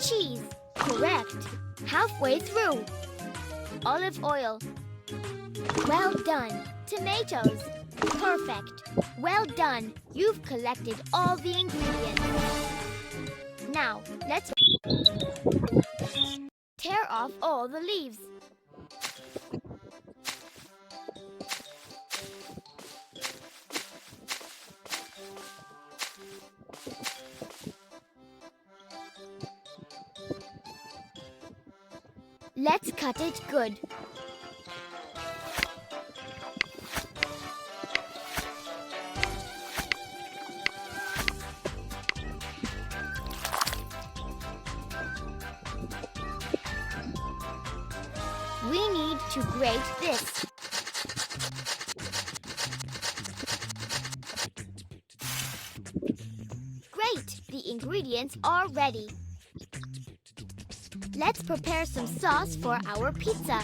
Cheese. Correct. Halfway through. Olive oil. Well done. Tomatoes. Perfect. Well done. You've collected all the ingredients. Now, let's tear off all the leaves. Let's cut it good. We need to grate this. Great! The ingredients are ready. Let's prepare some sauce for our pizza.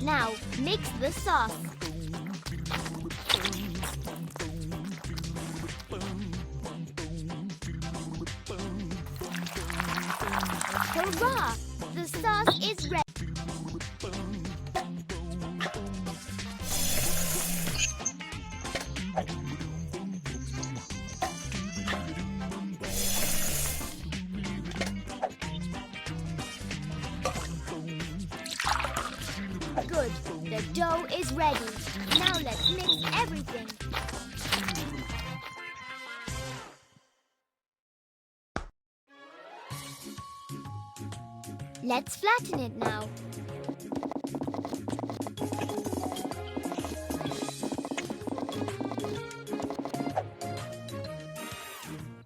Now, mix the sauce. Hurrah! The sauce is ready. Good. The dough is ready. Now let's mix everything. Let's flatten it now.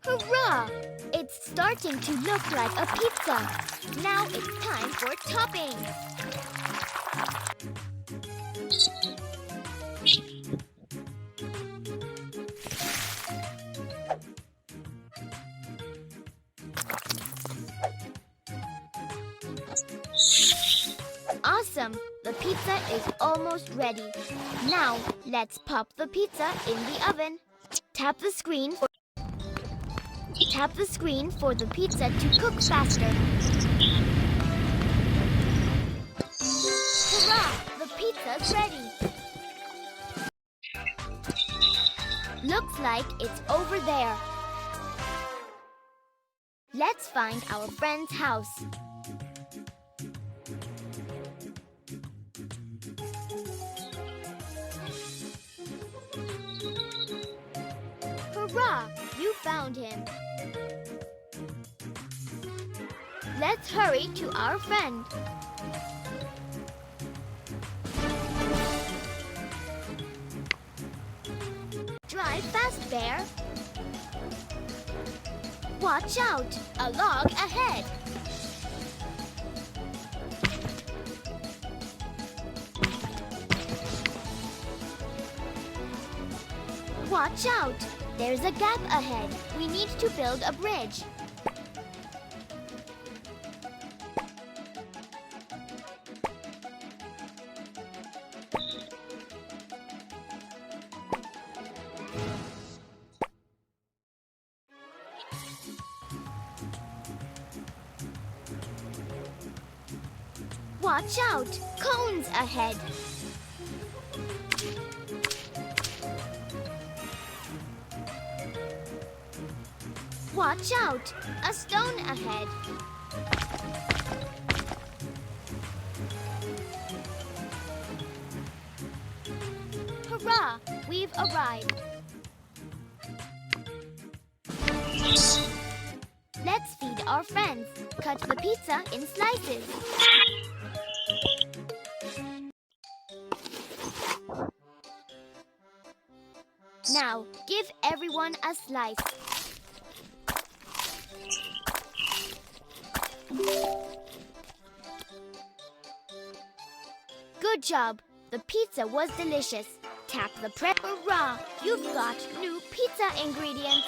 Hurrah! It's starting to look like a pizza. Now it's time for toppings. Awesome! The pizza is almost ready. Now, let's pop the pizza in the oven. Tap the screen for the pizza to cook faster. Hurrah! The pizza's ready. Looks like it's over there. Let's find our friend's house. Hurrah! You found him. Let's hurry to our friend. Drive fast, Bear. Watch out! A log ahead. Watch out! There's a gap ahead. We need to build a bridge. Watch out! Cones ahead. Watch out! A stone ahead. Hurrah! We've arrived. Let's feed our friends. Cut the pizza in slices. Now, give everyone a slice. Good job. The pizza was delicious. Tap the press. Hurrah! You've got new pizza ingredients.